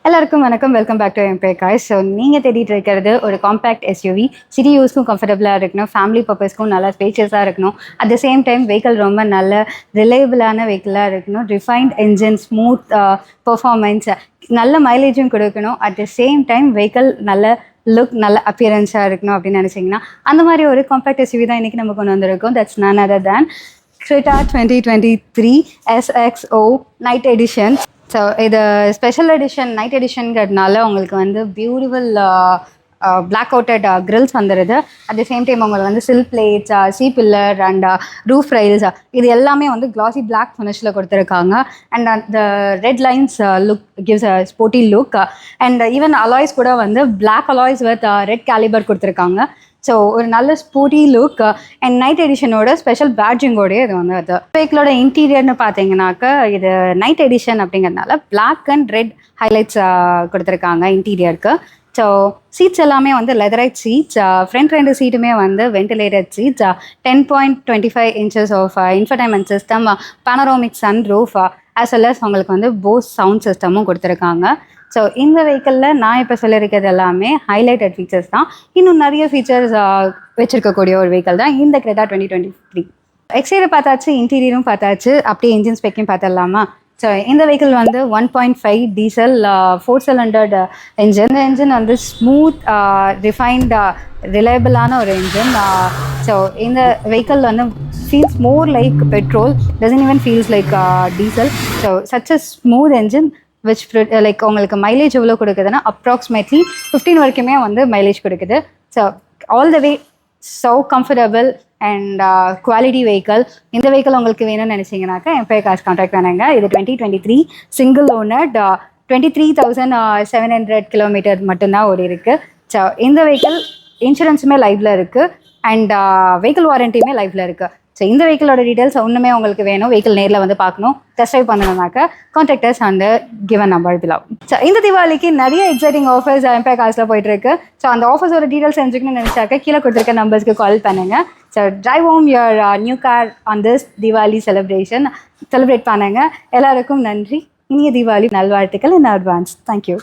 எல்லாருக்கும் வணக்கம். Welcome back to எம்பே காய்ஸ். ஸோ நீங்கள் தேடிட்டு இருக்கிறது ஒரு காம்பேக்ட் எஸ்யூவி. சிட்டி யூஸ்க்கும் கம்ஃபர்டபுளாக இருக்கணும், ஃபேமிலி பர்பஸ்க்கும் நல்லா ஸ்பேஷியஸாக இருக்கணும். At the same time vehicle ரொம்ப நல்ல ரிலையபிளான வெஹிக்கிளாக இருக்கணும். ரிஃபைன்ட் என்ஜின், ஸ்மூத் பெர்ஃபார்மன்ஸ், நல்ல மைலேஜும் கொடுக்கணும். At the same time vehicle நல்ல லுக், நல்ல அப்பியரன்ஸாக இருக்கணும் அப்படின்னு நினச்சிங்கன்னா அந்த மாதிரி ஒரு காம்பேக்ட் எஸ்யூவி தான் இன்றைக்கி நம்ம கொண்டு வந்திருக்கோம். That's none other than Creta 2023 SXO Night Edition. So இது ஸ்பெஷல் எடிஷன், நைட் எடிஷனுங்கிறதுனால உங்களுக்கு வந்து பியூட்டிஃபுல் பிளாக் அவுட்டட் கிரில்ஸ் வந்துடுது. அட் த சேம் டைம் உங்களுக்கு வந்து sill plates, C pillar and roof rails இது எல்லாமே வந்து கிளாசி பிளாக் ஃபினிஷில் கொடுத்துருக்காங்க. அண்ட் அந்த red lines look gives a sporty look. And even alloys கூட வந்து black alloys with red caliper கொடுத்துருக்காங்க. ஸோ ஒரு நல்ல sporty look and night எடிஷனோட special பேட்ஜிங்கோடய இது வந்து அது வெஹிக்கிளோட இன்டீரியர்னு பார்த்தீங்கன்னாக்கா இது நைட் எடிஷன் அப்படிங்கிறதுனால பிளாக் அண்ட் ரெட் ஹைலைட்ஸ் கொடுத்துருக்காங்க இன்டீரியருக்கு. ஸோ சீட்ஸ் எல்லாமே வந்து லெதரைட் சீட்ஸ். ஃப்ரண்ட் 2 சீட்டுமே வந்து ventilated seats. 10.25 inches of infotainment system, panoramic sunroof, as well as உங்களுக்கு வந்து போஸ் சவுண்ட் சிஸ்டமும் கொடுத்துருக்காங்க. ஸோ இந்த வெஹிக்கிளில் நான் இப்போ சொல்லியிருக்கிறது எல்லாமே ஹைலைட்டட் ஃபீச்சர்ஸ் தான். இன்னும் நிறைய ஃபீச்சர்ஸ் வச்சுருக்கக்கூடிய ஒரு வெஹிக்கிள் தான் இந்த Creta 2023. எக்ஸ்டீரியர் பார்த்தாச்சு, இன்டீரியரும் பார்த்தாச்சு, அப்படியே இன்ஜின் ஸ்பெக்கையும் பார்த்துடலாமா? ஸோ இந்த வெஹிக்கிள் வந்து 1.5 டீசல் 4 cylinder என்ஜின். இந்த என்ஜின் வந்து ஸ்மூத், ரிஃபைன்ட், ரிலையபிளான ஒரு என்ஜின். ஸோ இந்த வெஹிக்கிள் வந்து feels more like petrol, doesn't even feels like diesel. So such a smooth engine which like உங்களுக்கு மைலேஜ் எவ்வளோ கொடுக்குதுன்னா அப்ராக்சிமேட்லி 15 வரைக்குமே வந்து மைலேஜ் கொடுக்குது. So all the way so comfortable and quality vehicle. இந்த vehicle உங்களுக்கு வேணும்னு நினச்சிங்கனாக்கா எம்பே கார்ஸ் கான்டாக்ட் பண்ணுங்க. இது 2023 சிங்கிள் ஓனர்ட், 23,700 கிலோமீட்டர் மட்டும்தான் ஓடி இருக்கு. ஸோ இந்த வெஹிக்கிள் இன்சூரன்ஸுமே லைவ்ல இருக்குது அண்ட் வெஹிக்கிள் வாரண்டியுமே லைவ்ல இருக்குது. ஸோ இந்த வெஹிக்கிளோட டீட்டெயில்ஸ் ஒன்றுமே உங்களுக்கு வேணும், வெஹிக்கிள் நேரில் வந்து பார்க்கணும், டெஸ்ட் ட்ரைவ் பண்ணணும்னாக்கா கான்டாக்டர்ஸ் அந்த கிவன் நம்பர் பிலோ. ஸோ இந்த தீபாவளிக்கு நிறைய எக்ஸைட்டிங் ஆஃபர்ஸ் எம்பே கார்ஸில் போயிட்டுருக்கு. ஸோ அந்த ஆஃபர்ஸோட டீட்டெயில்ஸ் தெரிஞ்சுக்கணும்னு நினச்சாக்க கீழே கொடுத்துருக்க நம்பர்ஸ்க்கு கால் பண்ணுங்கள். So drive home your new car on this Deepavali celebrate பண்ணுங்கள். எல்லாருக்கும் நன்றி. இனிய தீபாவளி நல்வாழ்த்துக்கள் இன் அட்வான்ஸ். தேங்க்யூ.